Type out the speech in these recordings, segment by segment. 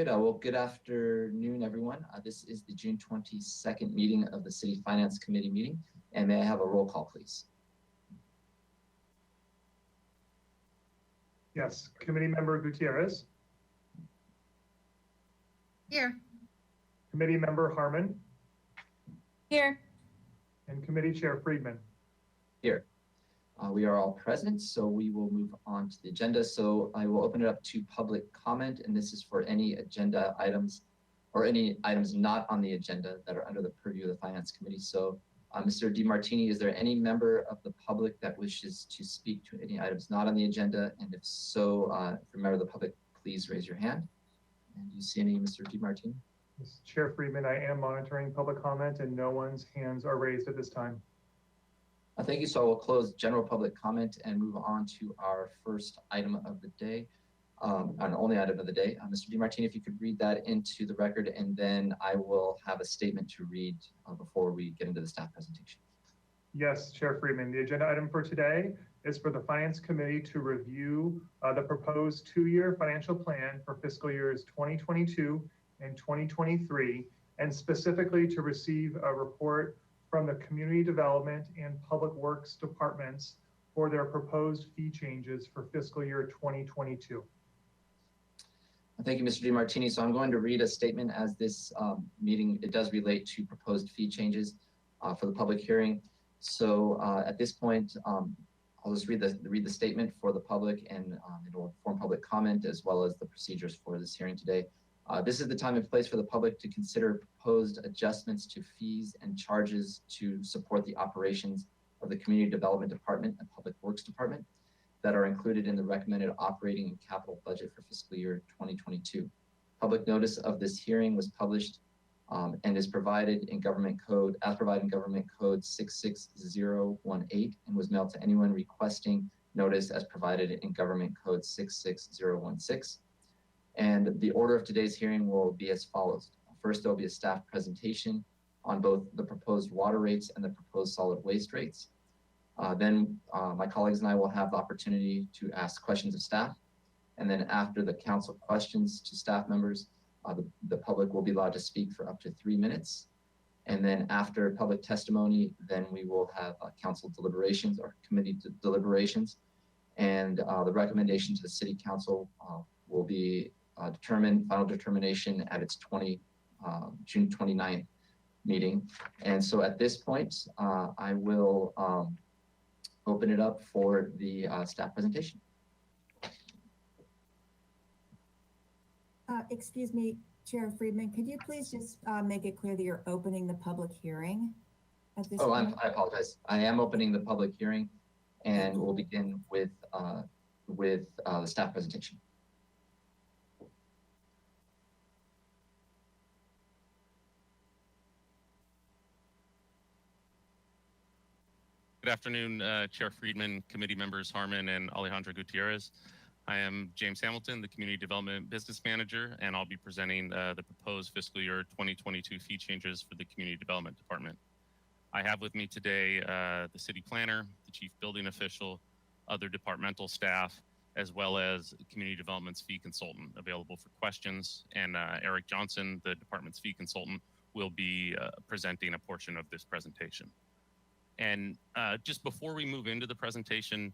Great. Well, good afternoon, everyone. This is the June 22nd meeting of the City Finance Committee meeting. And may I have a roll call, please? Yes. Committee Member Gutierrez. Here. Committee Member Harmon. Here. And Committee Chair Friedman. Here. We are all present, so we will move on to the agenda. So I will open it up to public comment, and this is for any agenda items or any items not on the agenda that are under the purview of the Finance Committee. So Mr. DiMartini, is there any member of the public that wishes to speak to any items not on the agenda? And if so, if you're a member of the public, please raise your hand. And do you see any, Mr. DiMartini? Yes, Chair Friedman, I am monitoring public comment and no one's hands are raised at this time. Thank you. So we'll close general public comment and move on to our first item of the day, our only item of the day. Mr. DiMartini, if you could read that into the record, and then I will have a statement to read before we get into the staff presentation. Yes, Chair Friedman. The agenda item for today is for the Finance Committee to review the proposed two-year financial plan for fiscal years 2022 and 2023, and specifically to receive a report from the Community Development and Public Works Departments for their proposed fee changes for fiscal year 2022. Thank you, Mr. DiMartini. So I'm going to read a statement as this meeting, it does relate to proposed fee changes for the public hearing. So at this point, I'll just read the statement for the public, and it will inform public comment as well as the procedures for this hearing today. This is the time and place for the public to consider proposed adjustments to fees and charges to support the operations of the Community Development Department and Public Works Department that are included in the recommended operating and capital budget for fiscal year 2022. Public notice of this hearing was published and is provided in Government Code, as provided in Government Code 66018, and was mailed to anyone requesting notice as provided in Government Code 66016. And the order of today's hearing will be as follows. First, there will be a staff presentation on both the proposed water rates and the proposed solid waste rates. Then my colleagues and I will have the opportunity to ask questions of staff. And then after the council questions to staff members, the public will be allowed to speak for up to 3 minutes. And then after public testimony, then we will have council deliberations or committee deliberations. And the recommendation to the city council will be final determination at its June 29th meeting. And so at this point, I will open it up for the staff presentation. Excuse me, Chair Friedman, could you please just make it clear that you're opening the public hearing at this point? I apologize. I am opening the public hearing, and we'll begin with the staff presentation. Good afternoon, Chair Friedman, committee members Harmon and Alejandra Gutierrez. I am James Hamilton, the Community Development Business Manager, and I'll be presenting the proposed fiscal year 2022 fee changes for the Community Development Department. I have with me today the City Planner, the Chief Building Official, other departmental staff, as well as Community Development's fee consultant available for questions. And Eric Johnson, the department's fee consultant, will be presenting a portion of this presentation. And just before we move into the presentation,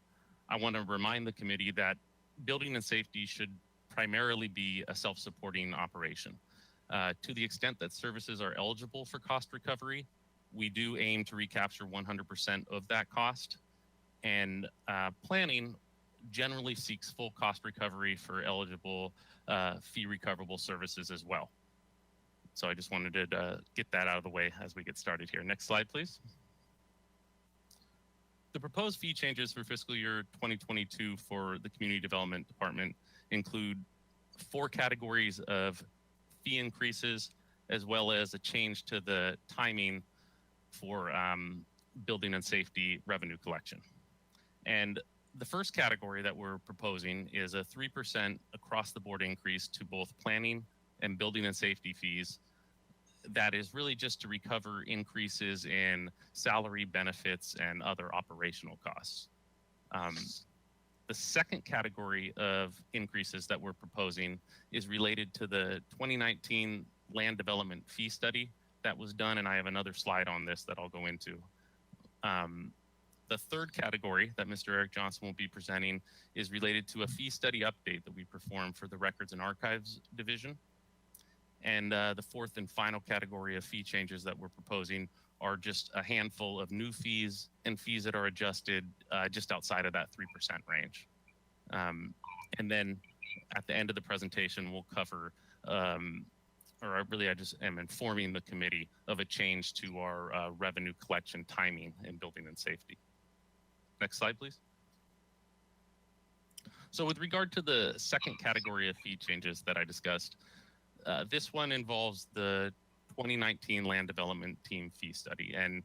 I want to remind the committee that building and safety should primarily be a self-supporting operation. To the extent that services are eligible for cost recovery, we do aim to recapture 100% of that cost. And planning generally seeks full cost recovery for eligible fee recoverable services as well. So I just wanted to get that out of the way as we get started here. Next slide, please. The proposed fee changes for fiscal year 2022 for the Community Development Department include 4 categories of fee increases, as well as a change to the timing for building and safety revenue collection. And the first category that we're proposing is a 3% across the board increase to both planning and building and safety fees. That is really just to recover increases in salary, benefits, and other operational costs. The second category of increases that we're proposing is related to the 2019 land development fee study that was done, and I have another slide on this that I'll go into. The third category that Mr. Eric Johnson will be presenting is related to a fee study update that we performed for the Records and Archives Division. And the fourth and final category of fee changes that we're proposing are just a handful of new fees and fees that are adjusted just outside of that 3% range. And then at the end of the presentation, we'll cover, I just am informing the committee of a change to our revenue collection timing in building and safety. Next slide, please. So with regard to the second category of fee changes that I discussed, this one involves the 2019 Land Development Team fee study. And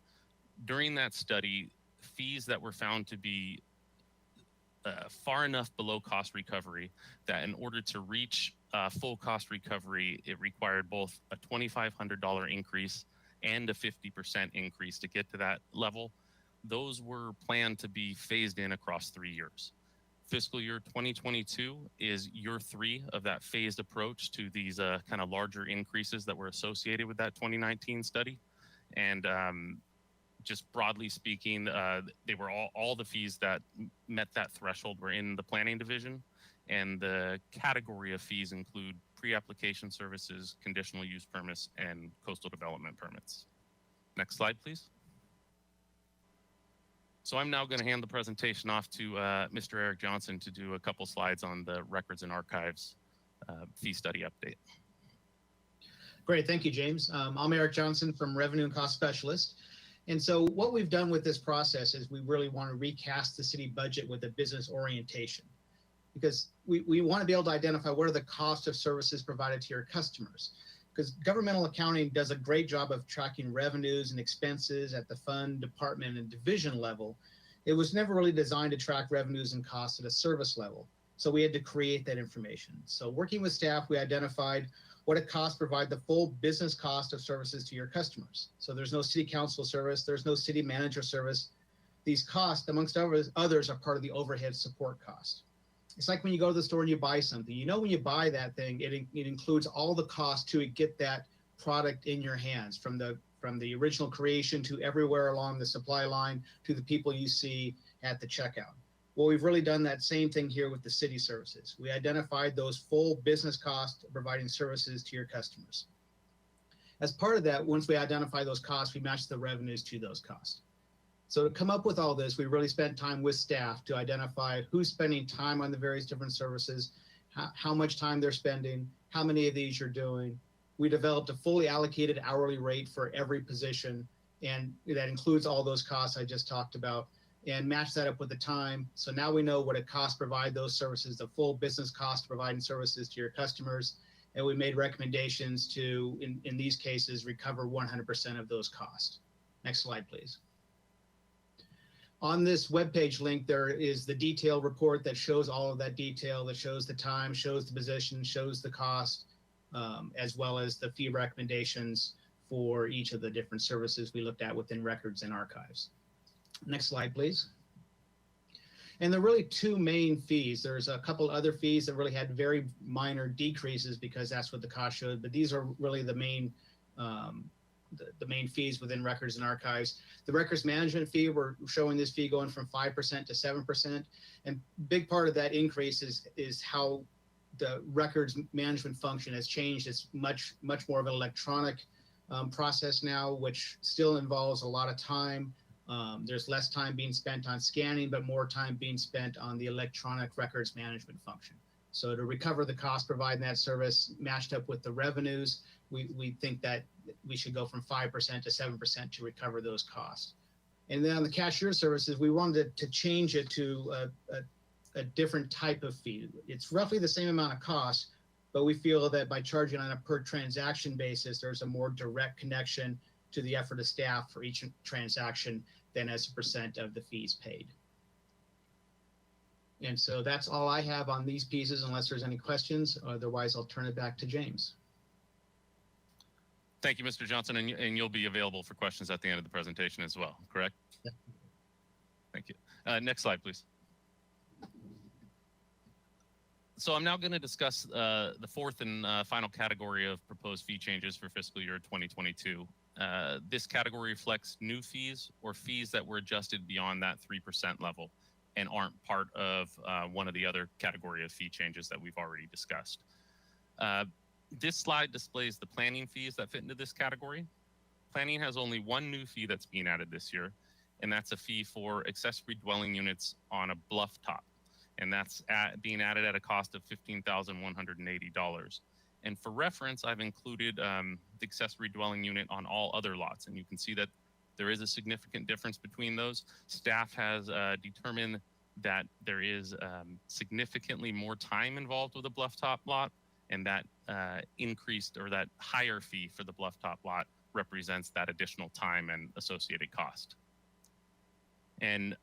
during that study, fees that were found to be far enough below cost recovery that in order to reach full cost recovery, it required both a $2,500 increase and a 50% increase to get to that level. Those were planned to be phased in across 3 years. Fiscal year 2022 is year 3 of that phased approach to these kind of larger increases that were associated with that 2019 study. And just broadly speaking, they were all the fees that met that threshold were in the planning division. And the category of fees include pre-application services, conditional use permits, and coastal development permits. Next slide, please. So I'm now going to hand the presentation off to Mr. Eric Johnson to do a couple slides on the Records and Archives fee study update. Great, thank you, James. I'm Eric Johnson from Revenue and Cost Specialist. And so what we've done with this process is we really want to recast the city budget with a business orientation, because we want to be able to identify what are the cost of services provided to your customers. Because governmental accounting does a great job of tracking revenues and expenses at the fund, department, and division level. It was never really designed to track revenues and costs at a service level. So we had to create that information. So working with staff, we identified what it costs to provide the full business cost of services to your customers. So there's no city council service, there's no city manager service. These costs, amongst others, are part of the overhead support cost. It's like when you go to the store and you buy something. You know, when you buy that thing, it includes all the costs to get that product in your hands, from the original creation to everywhere along the supply line to the people you see at the checkout. Well, we've really done that same thing here with the city services. We identified those full business costs of providing services to your customers. As part of that, once we identify those costs, we match the revenues to those costs. So to come up with all this, we really spent time with staff to identify who's spending time on the various different services, how much time they're spending, how many of these you're doing. We developed a fully allocated hourly rate for every position, and that includes all those costs I just talked about, and match that up with the time. So now we know what it costs to provide those services, the full business cost of providing services to your customers. And we made recommendations to, in these cases, recover 100% of those costs. Next slide, please. On this webpage link, there is the detailed report that shows all of that detail, that shows the time, shows the position, shows the cost, as well as the fee recommendations for each of the different services we looked at within Records and Archives. Next slide, please. And there are really two main fees. There's a couple other fees that really had very minor decreases because that's what the cost showed, but these are really the main fees within Records and Archives. The records management fee, we're showing this fee going from 5% to 7%. And big part of that increase is how the records management function has changed. It's much more of an electronic process now, which still involves a lot of time. There's less time being spent on scanning, but more time being spent on the electronic records management function. So to recover the cost providing that service matched up with the revenues, we think that we should go from 5% to 7% to recover those costs. And then on the cashier services, we wanted to change it to a different type of fee. It's roughly the same amount of cost, but we feel that by charging on a per transaction basis, there's a more direct connection to the effort of staff for each transaction than as a percent of the fees paid. And so that's all I have on these pieces, unless there's any questions. Otherwise, I'll turn it back to James. Thank you, Mr. Johnson, and you'll be available for questions at the end of the presentation as well, correct? Yeah. Thank you. Next slide, please. So I'm now going to discuss the fourth and final category of proposed fee changes for fiscal year 2022. This category reflects new fees or fees that were adjusted beyond that 3% level and aren't part of one of the other category of fee changes that we've already discussed. This slide displays the planning fees that fit into this category. Planning has only one new fee that's being added this year, and that's a fee for accessory dwelling units on a bluff top. And that's being added at a cost of $15,180. And for reference, I've included the accessory dwelling unit on all other lots. And you can see that there is a significant difference between those. Staff has determined that there is significantly more time involved with a bluff top lot, and that increased or that higher fee for the bluff top lot represents that additional time and associated cost. And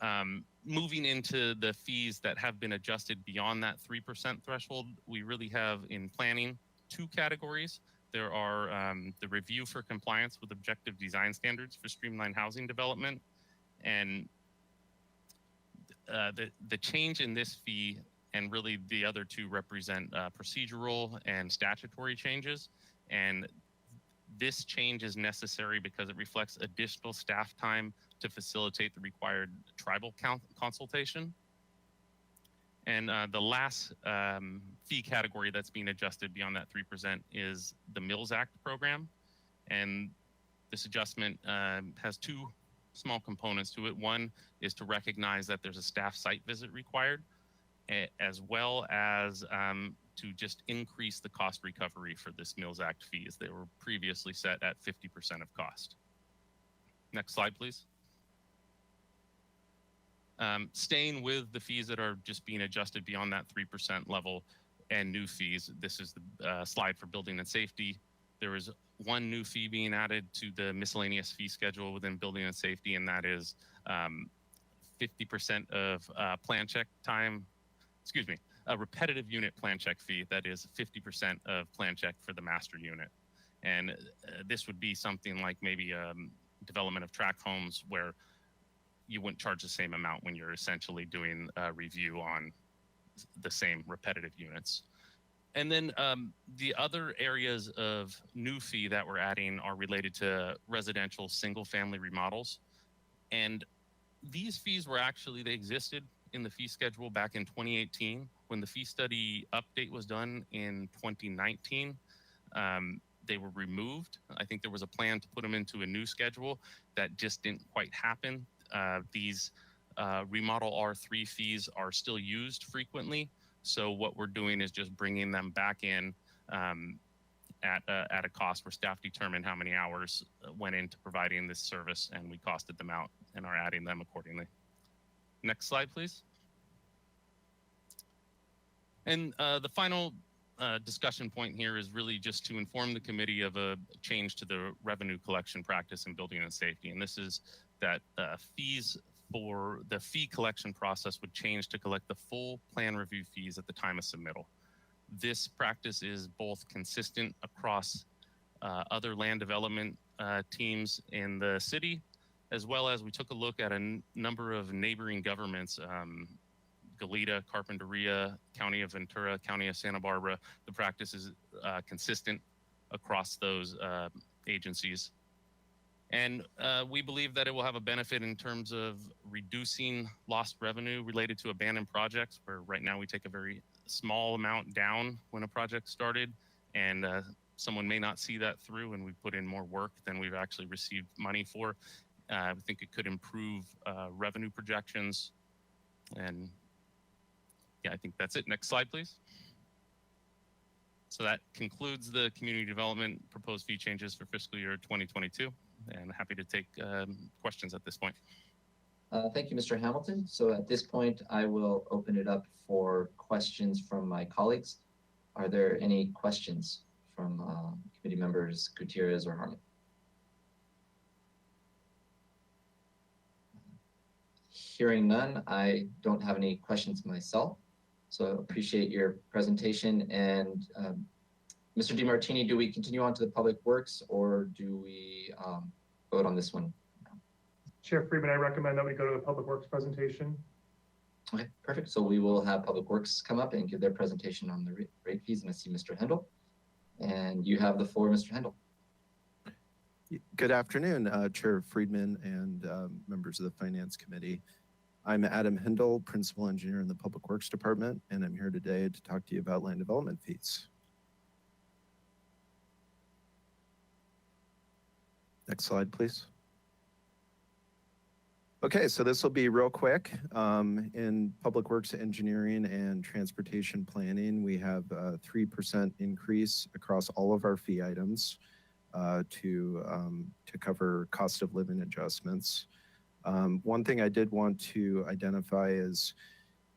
moving into the fees that have been adjusted beyond that 3% threshold, we really have in planning two categories. There are the review for compliance with objective design standards for streamlined housing development. And the change in this fee and really the other two represent procedural and statutory changes. And this change is necessary because it reflects additional staff time to facilitate the required tribal consultation. And the last fee category that's being adjusted beyond that 3% is the Mills Act program. And this adjustment has two small components to it. One is to recognize that there's a staff site visit required, as well as to just increase the cost recovery for this Mills Act fees. They were previously set at 50% of cost. Next slide, please. Staying with the fees that are just being adjusted beyond that 3% level and new fees, this is the slide for building and safety. There is one new fee being added to the miscellaneous fee schedule within building and safety, and that is 50% of plan check time, a repetitive unit plan check fee that is 50% of plan check for the master unit. And this would be something like maybe development of tract homes where you wouldn't charge the same amount when you're essentially doing a review on the same repetitive units. And then the other areas of new fee that we're adding are related to residential single family remodels. And these fees were actually, they existed in the fee schedule back in 2018. When the fee study update was done in 2019, they were removed. I think there was a plan to put them into a new schedule that just didn't quite happen. These remodel R3 fees are still used frequently. So what we're doing is just bringing them back in at a cost where staff determined how many hours went into providing this service, and we costed them out and are adding them accordingly. Next slide, please. And the final discussion point here is really just to inform the committee of a change to the revenue collection practice in building and safety. And this is that fees for the fee collection process would change to collect the full plan review fees at the time of submittal. This practice is both consistent across other land development teams in the city, as well as we took a look at a number of neighboring governments, Goleta, Carpinteria, County of Ventura, County of Santa Barbara. The practice is consistent across those agencies. And we believe that it will have a benefit in terms of reducing lost revenue related to abandoned projects, where right now we take a very small amount down when a project started, and someone may not see that through, and we put in more work than we've actually received money for. I think it could improve revenue projections. And yeah, I think that's it. Next slide, please. So that concludes the community development proposed fee changes for fiscal year 2022. And happy to take questions at this point. Thank you, Mr. Hamilton. So at this point, I will open it up for questions from my colleagues. Are there any questions from committee members Gutierrez or Harmon? Hearing none, I don't have any questions myself. So I appreciate your presentation. And Mr. DiMartini, do we continue on to the Public Works, or do we vote on this one? Chair Freeman, I recommend that we go to the Public Works presentation. Okay, perfect. So we will have Public Works come up and give their presentation on the rate fees, and I see Mr. Hendel. And you have the floor, Mr. Hendel. Good afternoon, Chair Friedman and members of the Finance Committee. I'm Adam Hindle, Principal Engineer in the Public Works Department, and I'm here today to talk to you about land development fees. Next slide, please. Okay, so this will be real quick. In Public Works Engineering and Transportation Planning, we have a 3% increase across all of our fee items to cover cost of living adjustments. One thing I did want to identify is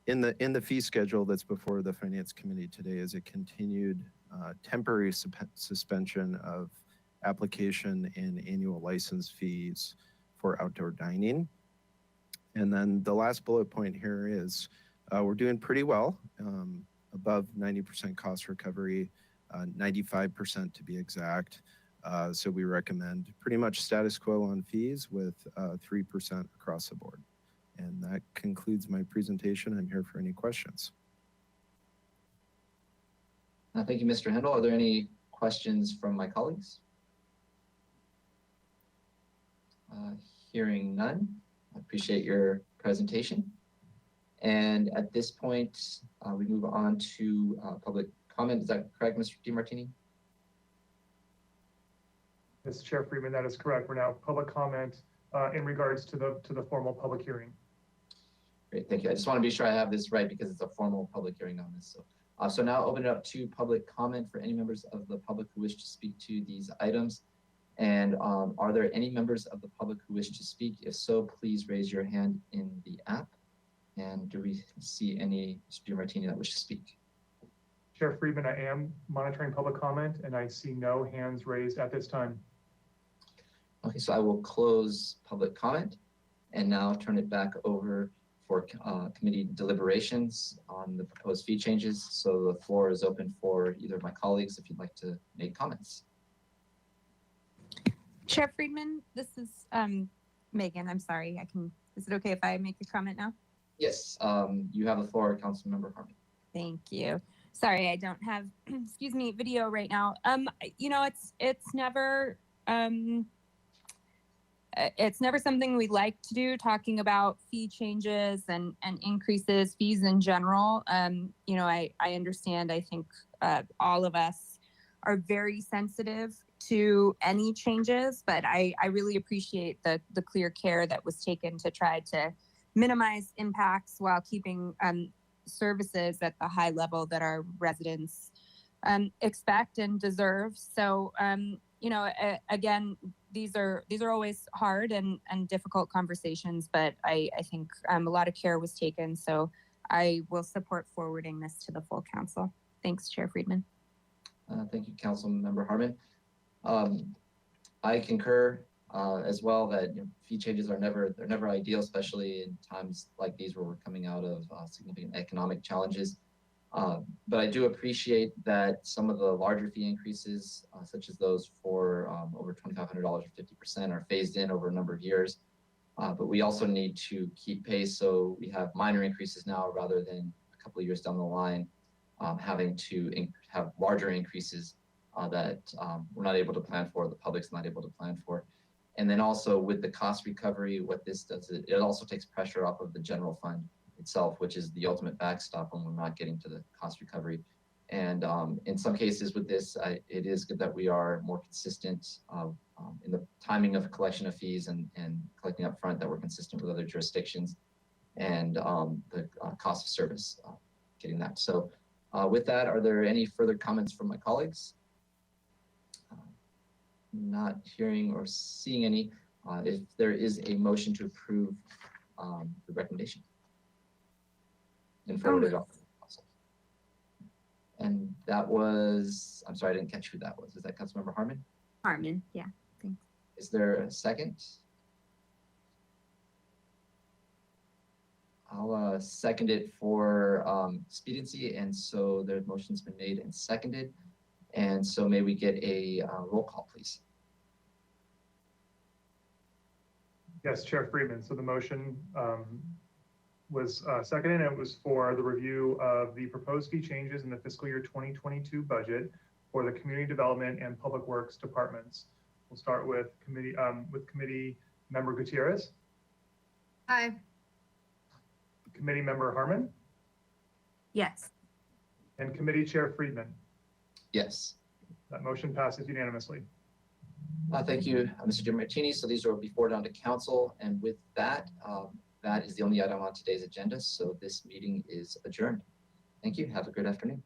in the fee schedule that's before the Finance Committee today is a continued temporary suspension of application and annual license fees for outdoor dining. And then the last bullet point here is we're doing pretty well, above 90% cost recovery, 95% to be exact. So we recommend pretty much status quo on fees with 3% across the board. And that concludes my presentation. I'm here for any questions. Thank you, Mr. Hendel. Are there any questions from my colleagues? Hearing none, I appreciate your presentation. And at this point, we move on to public comment. Is that correct, Mr. DiMartini? Yes, Chair Freeman, that is correct. We're now public comment in regards to the formal public hearing. Great, thank you. I just want to be sure I have this right because it's a formal public hearing on this. So now open it up to public comment for any members of the public who wish to speak to these items. And are there any members of the public who wish to speak? If so, please raise your hand in the app. And do we see any, Mr. Martini, that wish to speak? Chair Friedman, I am monitoring public comment and I see no hands raised at this time. Okay, so I will close public comment and now turn it back over for committee deliberations on the proposed fee changes. So the floor is open for either of my colleagues if you'd like to make comments. Chair Friedman, this is Megan. I'm sorry. Is it okay if I make a comment now? Yes, you have the floor, Councilmember Harmon. Thank you. Sorry, I don't have, excuse me, video right now. You know, it's never something we like to do, talking about fee changes and increases, fees in general. You know, I understand, I think all of us are very sensitive to any changes, but I really appreciate the clear care that was taken to try to minimize impacts while keeping services at the high level that our residents expect and deserve. So, you know, again, these are always hard and difficult conversations, but I think a lot of care was taken. So I will support forwarding this to the full council. Thanks, Chair Friedman. Thank you, Councilmember Harmon. I concur as well that fee changes are never ideal, especially in times like these where we're coming out of significant economic challenges. But I do appreciate that some of the larger fee increases, such as those for over $2,500 or 50%, are phased in over a number of years. But we also need to keep pace, so we have minor increases now rather than a couple of years down the line having to have larger increases that we're not able to plan for, the public's not able to plan for. And then also with the cost recovery, what this does, it also takes pressure off of the general fund itself, which is the ultimate backstop when we're not getting to the cost recovery. And in some cases with this, it is good that we are more consistent in the timing of collection of fees and collecting up front, that we're consistent with other jurisdictions, and the cost of service, getting that. So with that, are there any further comments from my colleagues? Not hearing or seeing any. If there is a motion to approve the recommendation and forward it off to the council. And that was, I'm sorry, I didn't catch who that was. Is that Councilmember Harmon? Harmon, yeah, thanks. Is there a second? I'll second it for expediency, and so the motion's been made and seconded. And so may we get a roll call, please? Yes, Chair Friedman. So the motion was seconded, and it was for the review of the proposed fee changes in the fiscal year 2022 budget for the community development and public works departments. We'll start with committee member Gutierrez. Aye. Committee member Harmon, Yes. and committee chair Friedman. Yes. That motion passes unanimously. Thank you, Mr. Martini. So these will be forwarded on to council. And with that, that is the only item on today's agenda. So this meeting is adjourned. Thank you. Have a good afternoon.